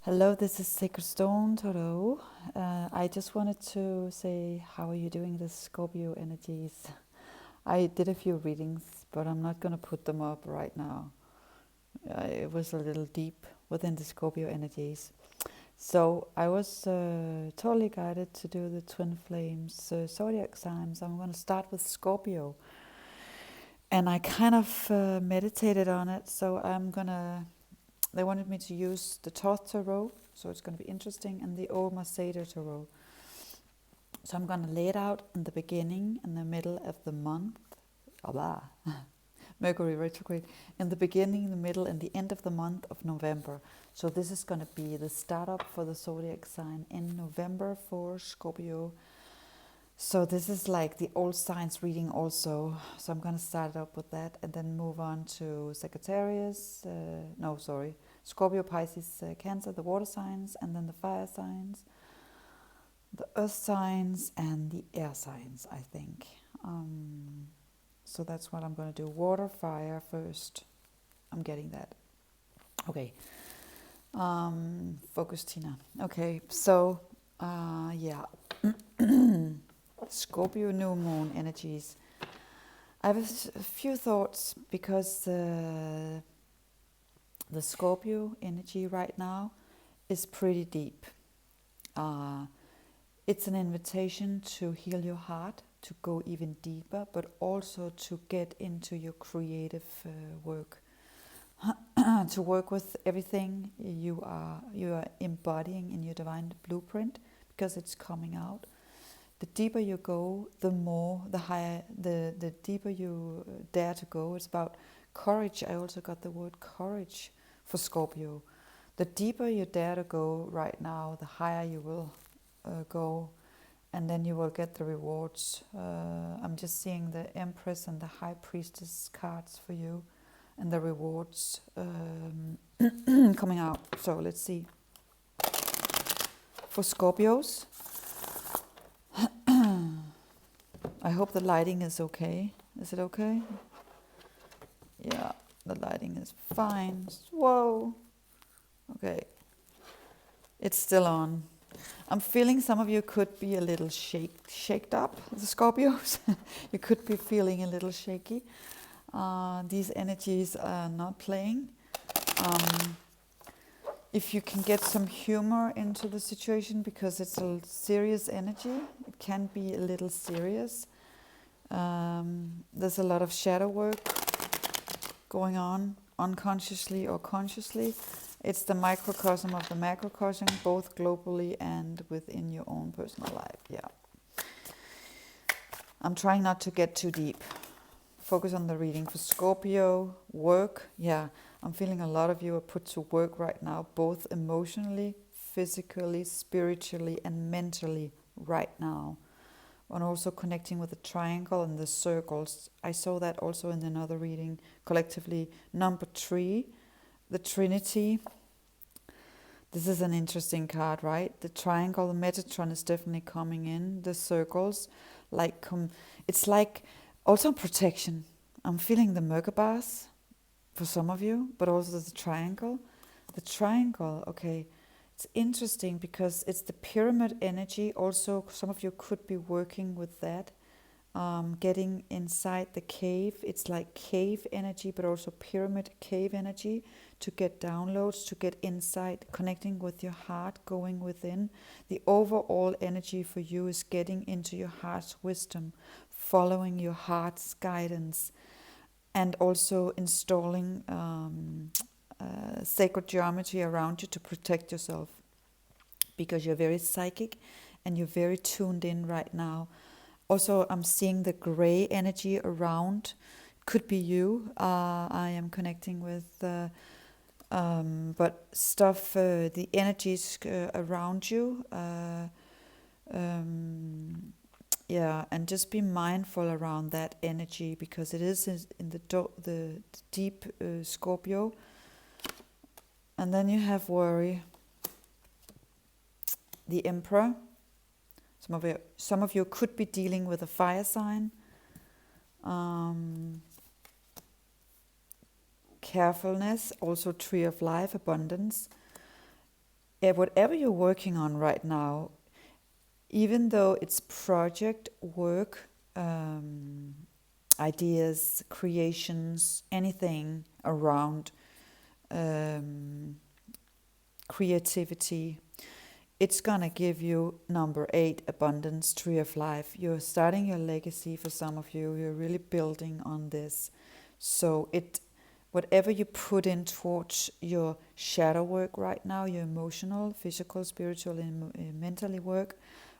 Hello, this is Sacred Stone Tarot. I just wanted to say, how are you doing this Scorpio energies? I did a few readings, but I'm not going to put them up right now. It was a little deep within the Scorpio energies. So I was totally guided to do the Twin Flames zodiac signs. I'm going to start with Scorpio. And I kind of meditated on it, so they wanted me to use the Thoth Tarot, so it's going to be interesting, and the Oma Seder Tarot. So I'm going to lay it out in the beginning and the middle of the month. Allah. Mercury retrograde. In the beginning, the middle, and the end of the month of November. So this is going to be the startup for the zodiac sign in November for Scorpio. So this is like the old signs reading also. So I'm going to start up with that and then move on to Sagittarius. Scorpio, Pisces, Cancer, the water signs, and then the fire signs, the earth signs, and the air signs, I think. So that's what I'm going to do. Water, fire first. I'm getting that. Okay. Focus, Tina. Okay, so, yeah. Scorpio new moon energies. I have a few thoughts because the Scorpio energy right now is pretty deep. It's an invitation to heal your heart, to go even deeper, but also to get into your creative work, to work with everything you are embodying in your divine blueprint, because it's coming out. The deeper you go, the higher, the deeper you dare to go. It's about courage. I also got the word courage for Scorpio. The deeper you dare to go right now, the higher you will go, and then you will get the rewards. I'm just seeing the Empress and the High Priestess cards for you, and the rewards coming out. So let's see. For Scorpios, I hope the lighting is okay. Is it okay? Yeah, the lighting is fine. Whoa. Okay. It's still on. I'm feeling some of you could be a little shaked up, the Scorpios. You could be feeling a little shaky. These energies are not playing. If you can get some humor into the situation, because it's a serious energy, it can be a little serious. There's a lot of shadow work going on, unconsciously or consciously. It's the microcosm of the macrocosm, both globally and within your own personal life. Yeah. I'm trying not to get too deep. Focus on the reading. For Scorpio, work. Yeah, I'm feeling a lot of you are put to work right now, both emotionally, physically, spiritually, and mentally right now. And also connecting with the triangle and the circles. I saw that also in another reading, collectively. Number 3, the Trinity. This is an interesting card, right? The triangle, the Metatron is definitely coming in. The circles, it's like also protection. I'm feeling the Merkabahs for some of you, but also the triangle. The triangle, okay, it's interesting because it's the pyramid energy. Also, some of you could be working with that. Getting inside the cave. It's like cave energy, but also pyramid cave energy, to get downloads, to get insight, connecting with your heart, going within. The overall energy for you is getting into your heart's wisdom, following your heart's guidance, and also installing sacred geometry around you to protect yourself, because you're very psychic and you're very tuned in right now. Also, I'm seeing the gray energy around. Could be you. I am connecting with, but stuff, the energies around you. Yeah, and just be mindful around that energy, because it is in the deep Scorpio. And then you have worry. The Emperor. Some of you could be dealing with a fire sign. Carefulness, also Tree of Life, abundance. whatever you're working on right now, even though it's project work, ideas, creations, anything around creativity, it's gonna give you number 8, abundance, tree of life. You're starting your legacy. For some of you, you're really building on this. So whatever you put in towards your shadow work right now, your emotional, physical, spiritual, and mentally work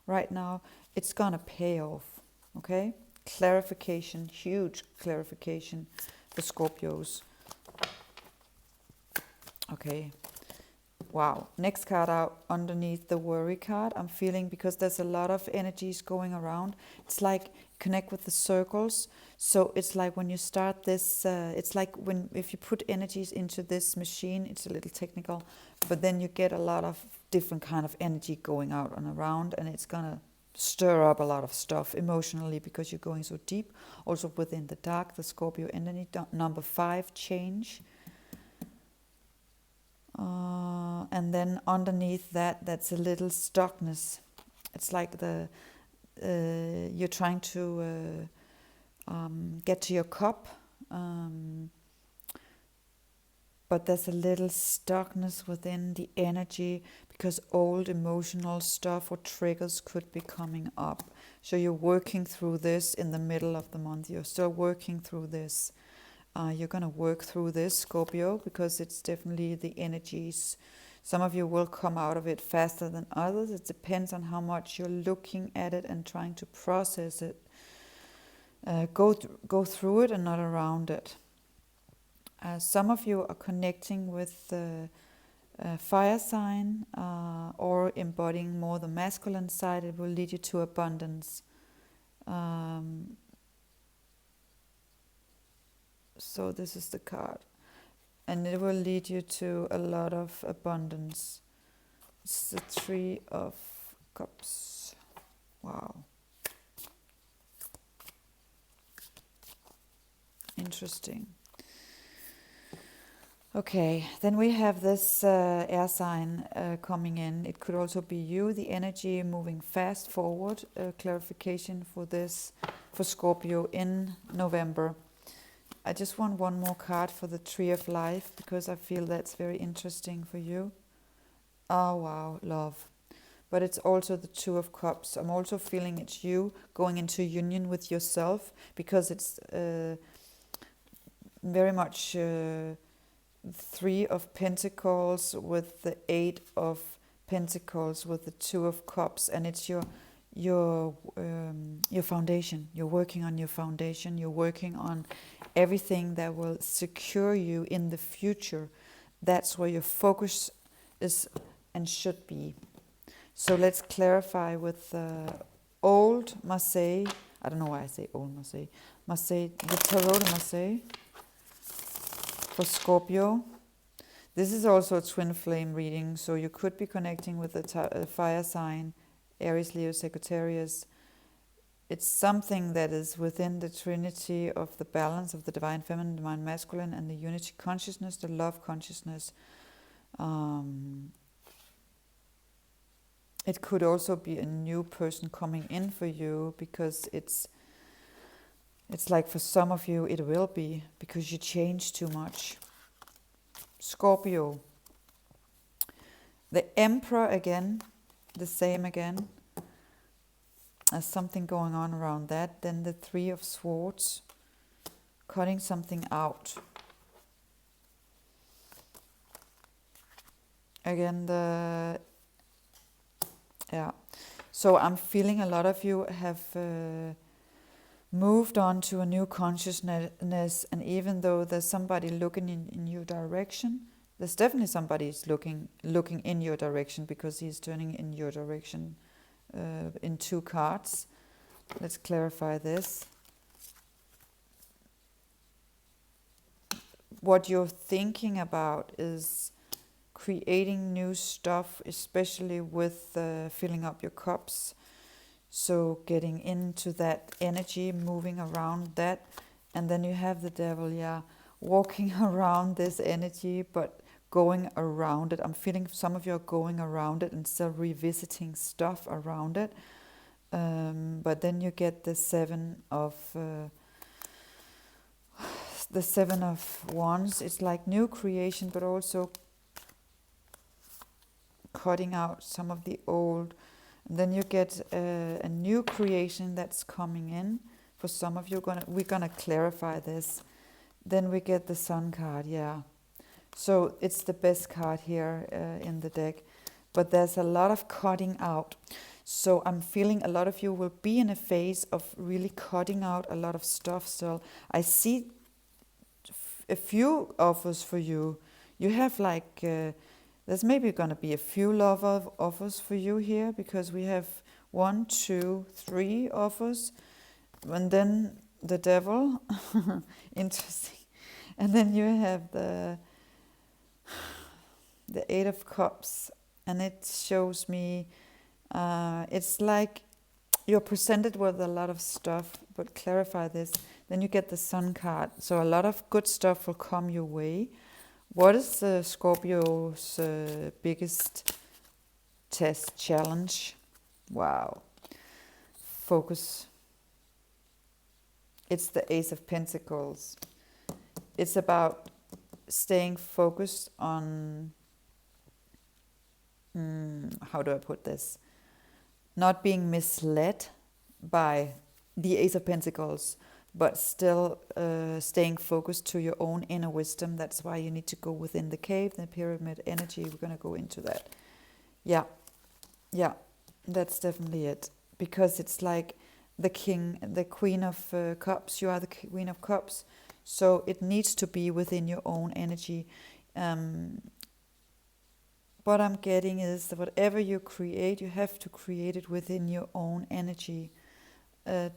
right now, it's gonna pay off. Okay? Clarification, huge clarification for Scorpios. Okay. Wow. Next card out underneath the worry card. I'm feeling, because there's a lot of energies going around, it's like connect with the circles. So it's like when you start this, it's like if you put energies into this machine, it's a little technical, but then you get a lot of different kind of energy going out and around, and it's gonna stir up a lot of stuff emotionally because you're going so deep. Also within the dark, the Scorpio energy. Number 5, change. And then underneath that, that's a little stuckness. It's like you're trying to get to your cup, but there's a little stuckness within the energy because old emotional stuff or triggers could be coming up. So you're working through this in the middle of the month. You're still working through this. You're going to work through this, Scorpio, because it's definitely the energies. Some of you will come out of it faster than others. It depends on how much you're looking at it and trying to process it. Go through it and not around it. Some of you are connecting with the fire sign or embodying more the masculine side. It will lead you to abundance. So this is the card. And it will lead you to a lot of abundance. It's the 3 of Cups. Wow. Interesting. Okay, then we have this air sign coming in. It could also be you, the energy moving fast forward. Clarification for this, for Scorpio in November. I just want one more card for the Tree of Life because I feel that's very interesting for you. Oh, wow, love. But it's also the 2 of Cups. I'm also feeling it's you going into union with yourself because it's very much 3 of Pentacles with the 8 of Pentacles with the 2 of Cups, and it's your foundation. You're working on your foundation. You're working on everything that will secure you in the future. That's where your focus is and should be. So let's clarify with old Marseille. I don't know why I say old Marseille. Marseille, the Tarot de Marseille for Scorpio. This is also a twin flame reading, so you could be connecting with the fire sign, Aries, Leo, Sagittarius. It's something that is within the trinity of the balance of the divine feminine, divine masculine, and the unity consciousness, the love consciousness. It could also be a new person coming in for you because it's like for some of you it will be because you change too much. Scorpio. The Emperor again, the same again. There's something going on around that. Then the 3 of Swords, cutting something out. Again, so I'm feeling a lot of you have moved on to a new consciousness, and even though there's somebody looking in your direction, there's definitely somebody looking in your direction because he's turning in your direction. In 2 cards. Let's clarify this. What you're thinking about is creating new stuff, especially with filling up your cups. So getting into that energy, moving around that. And then you have the Devil, walking around this energy, but going around it. I'm feeling some of you are going around it and still revisiting stuff around it. But then you get the seven of wands. It's like new creation, but also cutting out some of the old. And then you get a new creation that's coming in. For some of you, we're gonna clarify this. Then we get the Sun card, yeah. So it's the best card here in the deck. But there's a lot of cutting out. So I'm feeling a lot of you will be in a phase of really cutting out a lot of stuff still. I see a few offers for you. You have like, there's maybe going to be a few love offers for you here, because we have 1, 2, 3 offers. And then the devil, interesting. And then you have the Eight of Cups. And it shows me, it's like you're presented with a lot of stuff, but clarify this. Then you get the Sun card. So a lot of good stuff will come your way. What is the Scorpio's biggest test, challenge? Wow. Focus. It's the Ace of Pentacles. It's about staying focused on, how do I put this? Not being misled by the Ace of Pentacles, but still staying focused to your own inner wisdom. That's why you need to go within the cave, the pyramid energy. We're going to go into that. Yeah, that's definitely it. Because it's like the Queen of Cups. You are the Queen of Cups. So it needs to be within your own energy. What I'm getting is that whatever you create, you have to create it within your own energy.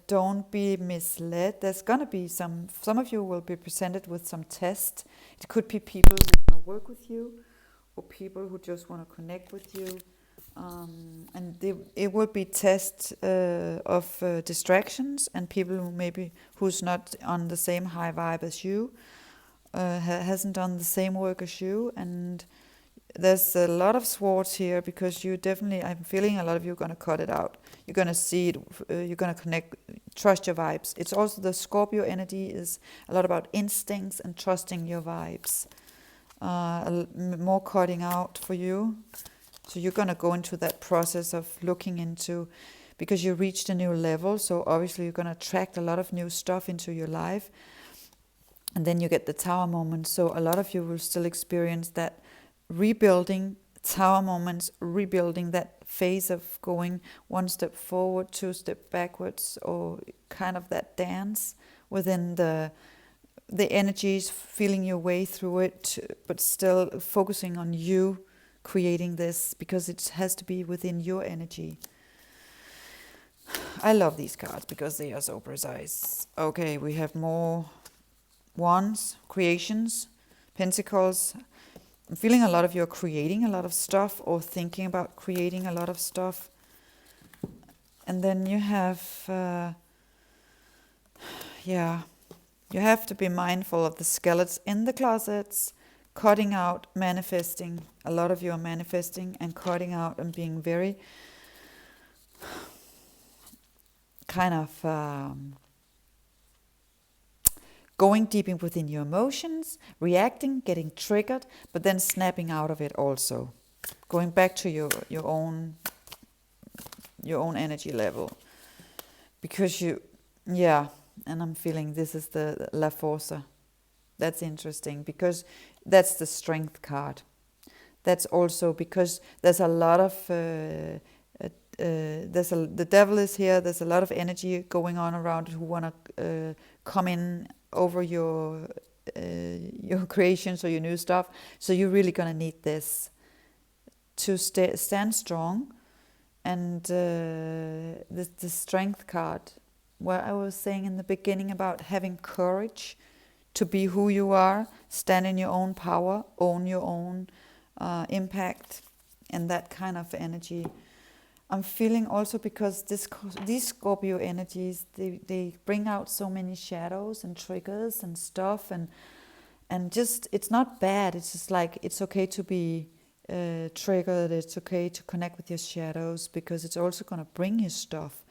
Don't be misled. There's going to be some of you will be presented with some tests. It could be people who want to work with you, or people who just want to connect with you. And it will be tests of distractions, and people who's not on the same high vibe as you, hasn't done the same work as you. And there's a lot of swords here, because I'm feeling a lot of you are going to cut it out. You're going to see it, you're going to connect, trust your vibes. It's also the Scorpio energy is a lot about instincts and trusting your vibes. More cutting out for you. So you're going to go into that process of looking into, because you reached a new level, so obviously you're going to attract a lot of new stuff into your life. And then you get the Tower moment. So a lot of you will still experience that rebuilding, Tower moments, rebuilding that phase of going one step forward, 2 steps backwards, or kind of that dance within the energies, feeling your way through it, but still focusing on you creating this, because it has to be within your energy. I love these cards because they are so precise. Okay, we have more wands, creations, pentacles. I'm feeling a lot of you are creating a lot of stuff, or thinking about creating a lot of stuff. And then you have, you have to be mindful of the skeletons in the closets, cutting out, manifesting. A lot of you are manifesting and cutting out and being very kind of going deep in within your emotions, reacting, getting triggered, but then snapping out of it also. Going back to your own energy level. Because and I'm feeling this is the La Forza. That's interesting, because that's the Strength card. That's also because there's a lot of the devil is here. There's a lot of energy going on around it who want to come in over your creations or your new stuff. So you're really gonna need this to stand strong. And the Strength card, where I was saying in the beginning about having courage to be who you are, stand in your own power, own your own impact, and that kind of energy. I'm feeling also, because these Scorpio energies, they bring out so many shadows and triggers and stuff, and And just, it's not bad. It's just like, it's okay to be triggered. It's okay to connect with your shadows, because it's also going to bring you stuff.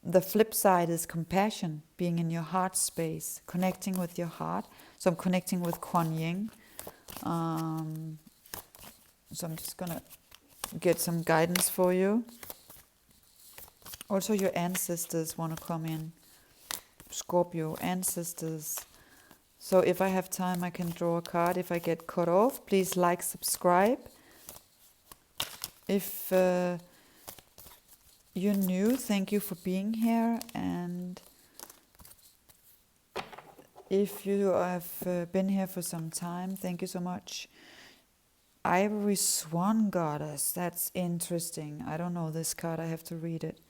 The flip side is compassion, being in your heart space, connecting with your heart. So I'm connecting with Kuan Yin. So I'm just going to get some guidance for you. Also, your ancestors want to come in. Scorpio, ancestors. So if I have time, I can draw a card. If I get cut off, please like, subscribe. If you're new, thank you for being here. And if you have been here for some time, thank you so much. Ivory Swan Goddess, that's interesting. I don't know this card, I have to read it.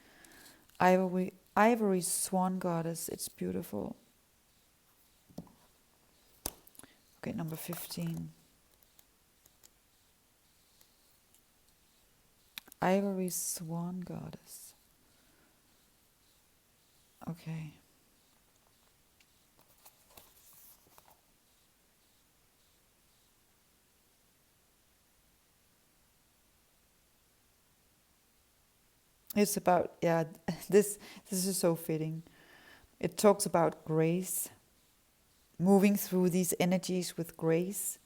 Ivory Swan Goddess, it's beautiful. Okay, number 15. Ivory Swan Goddess. Okay. It's about, yeah, this is so fitting. It talks about grace, moving through these energies with grace,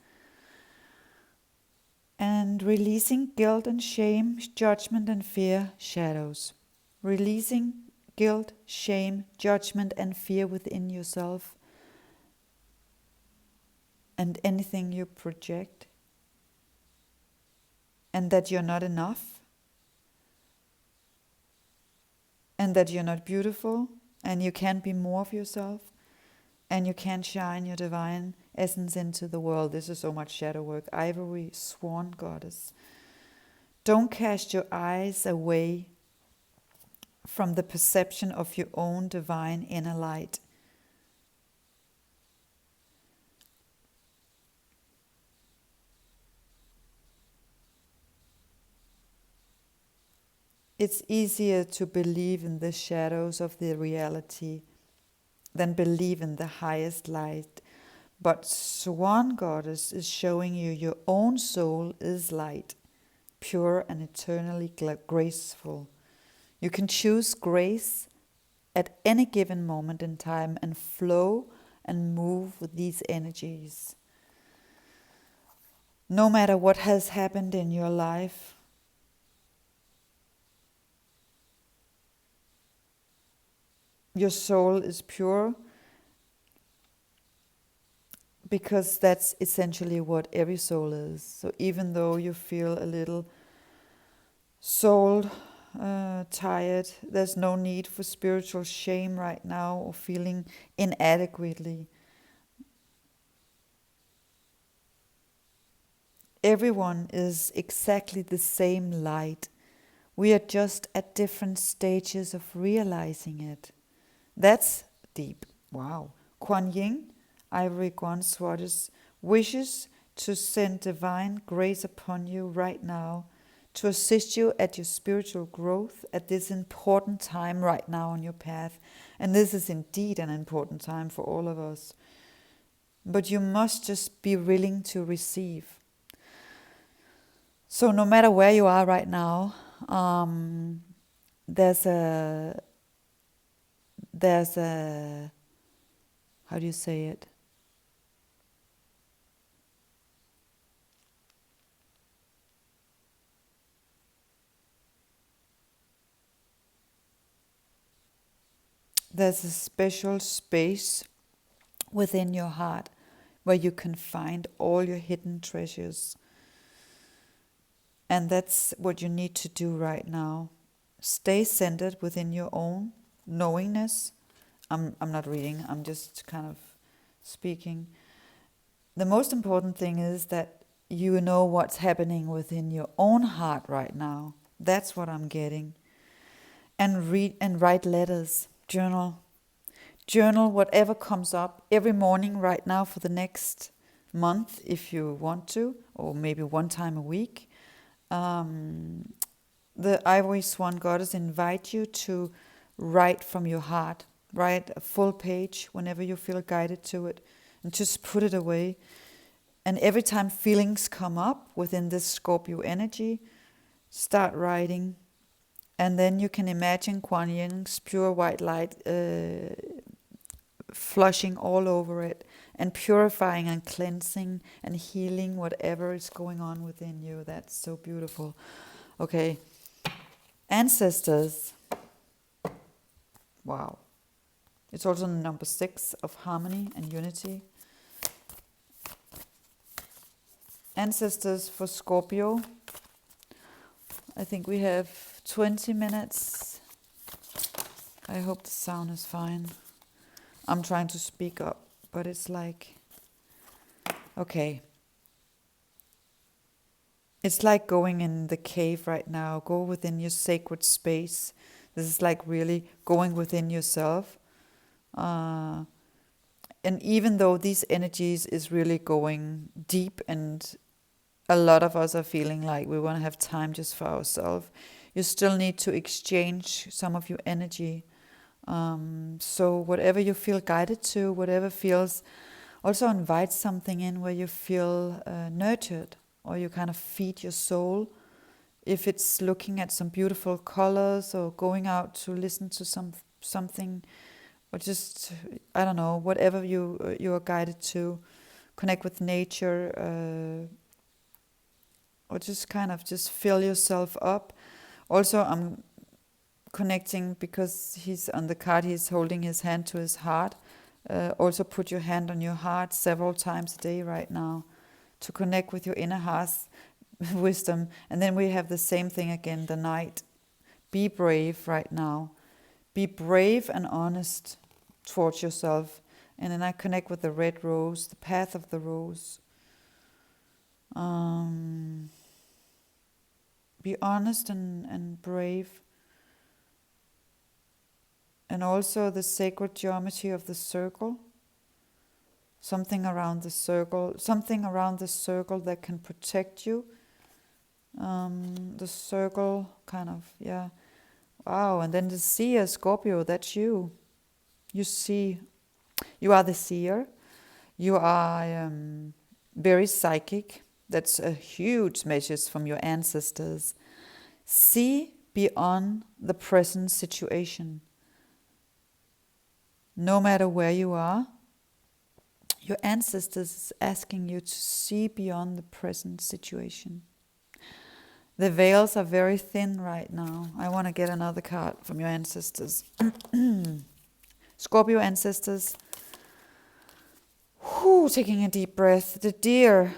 and releasing guilt and shame, judgment and fear, shadows. Releasing guilt, shame, judgment and fear within yourself, and anything you project, and that you're not enough, and that you're not beautiful, and you can't be more of yourself, and you can't shine your divine essence into the world. This is so much shadow work. Ivory Swan Goddess. Don't cast your eyes away from the perception of your own divine inner light. It's easier to believe in the shadows of the reality than believe in the highest light. But Swan Goddess is showing you your own soul is light, pure and eternally graceful. You can choose grace at any given moment in time and flow and move with these energies. No matter what has happened in your life, your soul is pure, because that's essentially what every soul is. So even though you feel a little soul tired, there's no need for spiritual shame right now or feeling inadequately. Everyone is exactly the same light. We are just at different stages of realizing it. That's deep. Wow. Kuan Yin, Ivory Swan Goddess, wishes to send divine grace upon you right now to assist you at your spiritual growth at this important time right now on your path. And this is indeed an important time for all of us. But you must just be willing to receive. So no matter where you are right now, there's a how do you say it? There's a special space within your heart where you can find all your hidden treasures. And that's what you need to do right now. Stay centered within your own knowingness. I'm not reading, I'm just kind of speaking. The most important thing is that you know what's happening within your own heart right now. That's what I'm getting. And read and write letters, journal. Journal whatever comes up every morning right now for the next month if you want to, or maybe one time a week. The Ivory Swan Goddess invite you to write from your heart. Write a full page whenever you feel guided to it. and just put it away. And every time feelings come up within this Scorpio energy, start writing. And then you can imagine Kuan Yin's pure white light flushing all over it and purifying and cleansing and healing whatever is going on within you. That's so beautiful. Okay. Ancestors. Wow. It's also number 6 of harmony and unity. Ancestors for Scorpio. I think we have 20 minutes. I hope the sound is fine. I'm trying to speak up, but it's like, okay. It's like going in the cave right now. Go within your sacred space. This is like really going within yourself. And even though these energies is really going deep, and a lot of us are feeling like we want to have time just for ourselves, you still need to exchange some of your energy. So whatever you feel guided to, whatever feels, also invite something in where you feel nurtured, or you kind of feed your soul. If it's looking at some beautiful colors, or going out to listen to something, or just, I don't know, whatever you are guided to, connect with nature, or just kind of just fill yourself up. Also, I'm connecting, because he's on the card, he's holding his hand to his heart. Also put your hand on your heart several times a day right now to connect with your inner heart wisdom. And then we have the same thing again, the Knight. Be brave right now. Be brave and honest towards yourself. And then I connect with the red rose, the path of the rose. Be honest and brave. And also the sacred geometry of the circle. Something around the circle that can protect you. The circle kind of, yeah. Wow, and then the seer, Scorpio, that's you. You see, you are the seer. You are very psychic. That's a huge message from your ancestors. See beyond the present situation. No matter where you are, your ancestors is asking you to see beyond the present situation. The veils are very thin right now. I want to get another card from your ancestors. Scorpio ancestors. Taking a deep breath. The deer.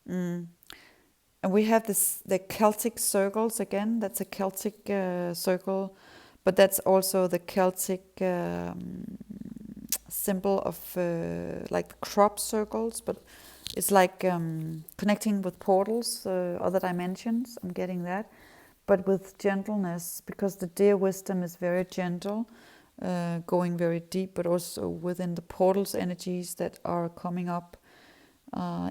And we have the Celtic circles again. That's a Celtic circle. But that's also the Celtic symbol of like crop circles. But it's like connecting with portals, other dimensions. I'm getting that. But with gentleness, because the deer wisdom is very gentle, going very deep, but also within the portals energies that are coming up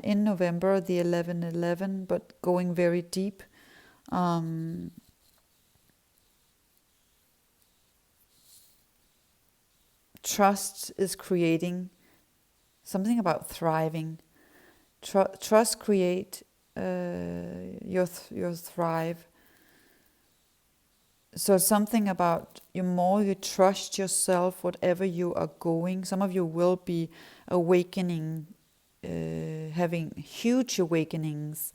in November, the 11/11, but going very deep. Trust is creating something about thriving. Trust create your thrive. So something about the more you trust yourself, whatever you are going. Some of you will be awakening, having huge awakenings,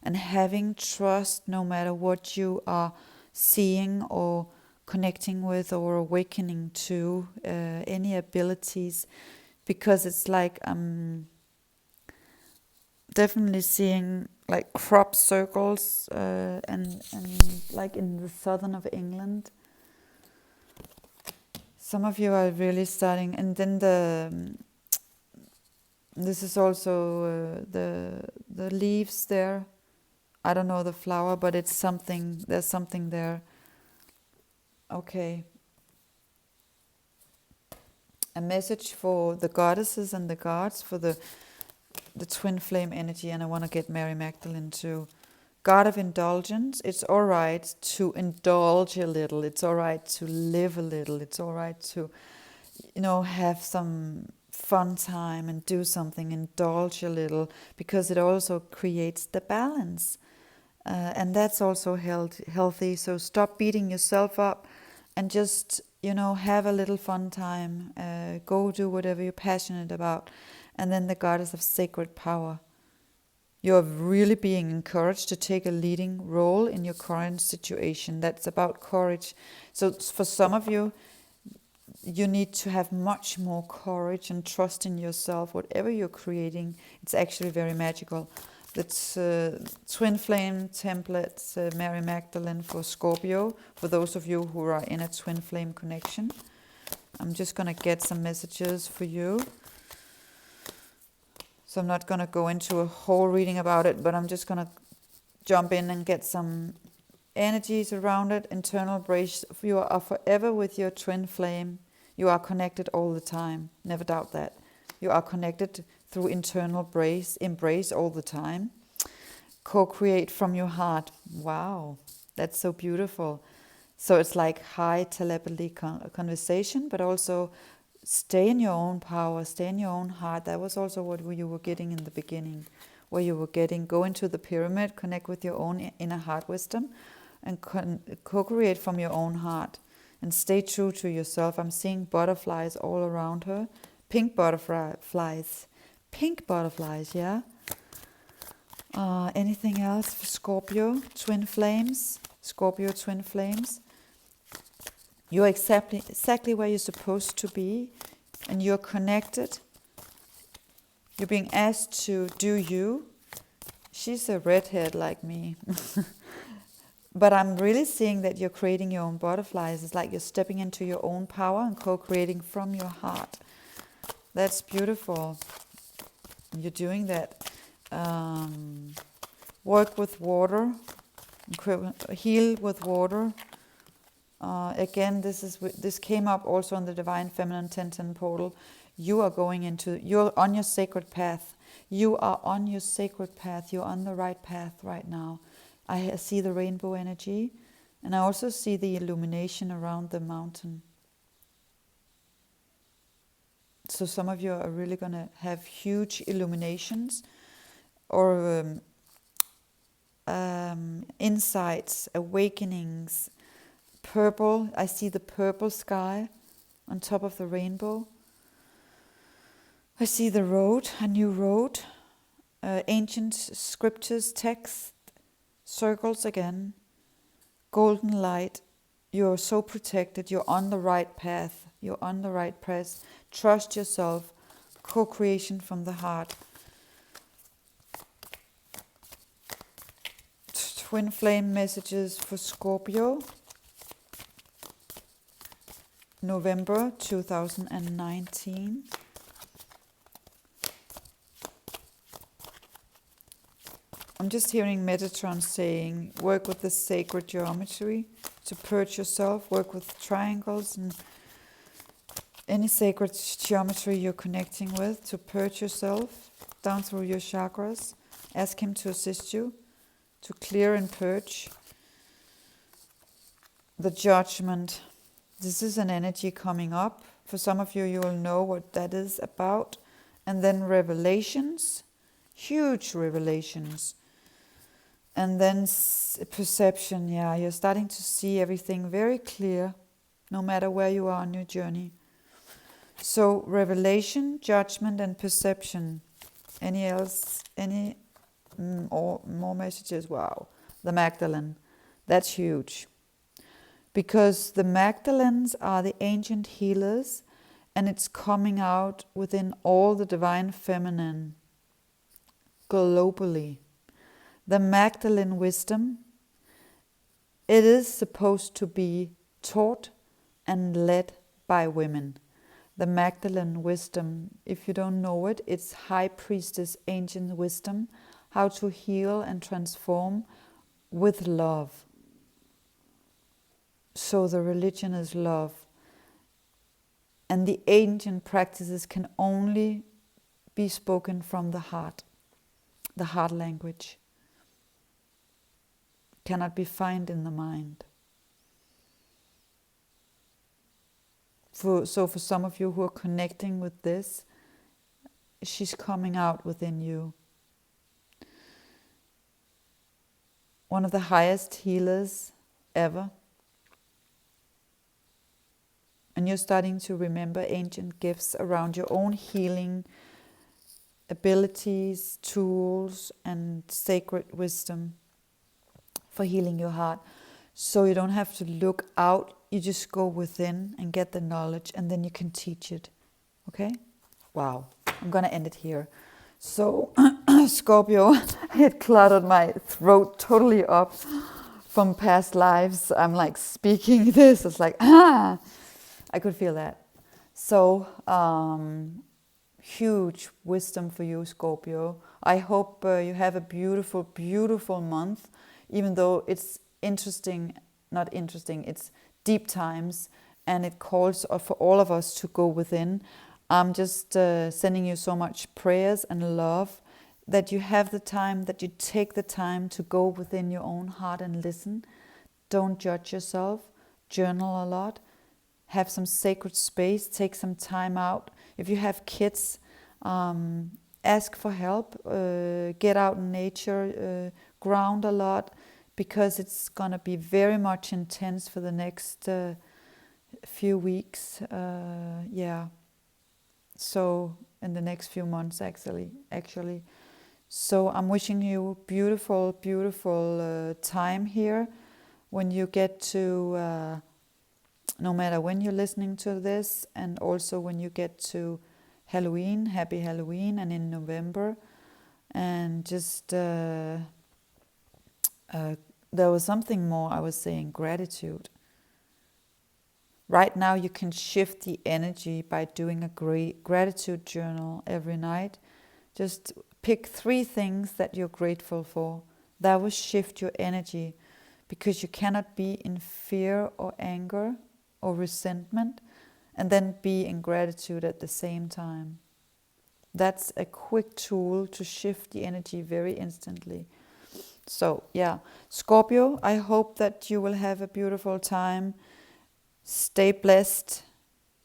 and having trust no matter what you are seeing or connecting with or awakening to, any abilities, because it's like I'm definitely seeing like crop circles and like in the southern of England. Some of you are really starting, and then this is also the leaves there. I don't know the flower, but it's something. There's something there. Okay. A message for the goddesses and the gods, for the twin flame energy, and I want to get Mary Magdalene too. God of indulgence. It's all right to indulge a little. It's all right to live a little. It's all right to, have some fun time and do something, indulge a little, because it also creates the balance. And that's also healthy. So stop beating yourself up and just, have a little fun time. Go do whatever you're passionate about. And then the goddess of sacred power. You're really being encouraged to take a leading role in your current situation. That's about courage. So for some of you, you need to have much more courage and trust in yourself. Whatever you're creating, it's actually very magical. That's Twin Flame templates, Mary Magdalene for Scorpio, for those of you who are in a Twin Flame connection. I'm just going to get some messages for you. So I'm not going to go into a whole reading about it, but I'm just going to jump in and get some energies around it. Internal brace. You are forever with your twin flame. You are connected all the time. Never doubt that. You are connected through internal embrace all the time. Co-create from your heart. Wow, that's so beautiful. So it's like high telepathy conversation, but also stay in your own power, stay in your own heart. That was also what you were getting in the beginning, where you were go into the pyramid, connect with your own inner heart wisdom, and co-create from your own heart. And stay true to yourself. I'm seeing butterflies all around her. Pink butterflies. Pink butterflies, yeah? Anything else for Scorpio? Twin flames. Scorpio twin flames. You're exactly where you're supposed to be. And you're connected. You're being asked to do you. She's a redhead like me. But I'm really seeing that you're creating your own butterflies. It's like you're stepping into your own power and co-creating from your heart. That's beautiful. You're doing that. Work with water. Heal with water. Again, this came up also on the Divine Feminine 1010 portal. You're on your sacred path. You are on your sacred path. You're on the right path right now. I see the rainbow energy, and I also see the illumination around the mountain. So some of you are really going to have huge illuminations or insights, awakenings. Purple, I see the purple sky on top of the rainbow. I see the road, a new road, ancient scriptures, text, circles again, golden light. You're so protected. You're on the right path. You're on the right path. Trust yourself. Co-creation from the heart. Twin flame messages for Scorpio. November 2019. I'm just hearing Metatron saying, work with the sacred geometry to purge yourself, work with triangles and any sacred geometry you're connecting with to purge yourself down through your chakras. Ask him to assist you to clear and purge the judgment. This is an energy coming up. For some of you, you will know what that is about. And then revelations, huge revelations. And then perception, yeah, you're starting to see everything very clear, no matter where you are on your journey. So revelation, judgment, and perception. Any more messages? Wow. The Magdalene, that's huge. Because the Magdalenes are the ancient healers, and it's coming out within all the divine feminine globally. The Magdalene wisdom, it is supposed to be taught and led by women. The Magdalene wisdom, if you don't know it, it's high priestess ancient wisdom, how to heal and transform with love. So the religion is love. And the ancient practices can only be spoken from the heart language. Cannot be found in the mind. So for some of you who are connecting with this, she's coming out within you. One of the highest healers ever. And you're starting to remember ancient gifts around your own healing abilities, tools, and sacred wisdom for healing your heart. So you don't have to look out, you just go within and get the knowledge, and then you can teach it. Okay? Wow. I'm going to end it here. So, Scorpio, it cluttered my throat totally up from past lives. I'm like speaking this, it's like, I could feel that. So, huge wisdom for you, Scorpio. I hope you have a beautiful, beautiful month, even though it's not interesting, it's deep times, and it calls for all of us to go within. I'm just sending you so much prayers and love that you have the time, that you take the time to go within your own heart and listen. Don't judge yourself. Journal a lot. Have some sacred space. Take some time out. If you have kids, ask for help. Get out in nature. Ground a lot, because it's going to be very much intense for the next few weeks. So in the next few months, actually. So I'm wishing you beautiful, beautiful time here. When you get to, no matter when you're listening to this, and also when you get to Halloween, happy Halloween, and in November. And just, there was something more I was saying, gratitude. Right now you can shift the energy by doing a great gratitude journal every night. Just pick 3 things that you're grateful for. That will shift your energy, because you cannot be in fear or anger or resentment and then be in gratitude at the same time. That's a quick tool to shift the energy very instantly. So yeah, Scorpio, I hope that you will have a beautiful time. Stay blessed,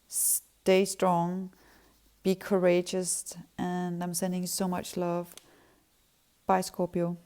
stay strong, be courageous, and I'm sending you so much love. Bye, Scorpio.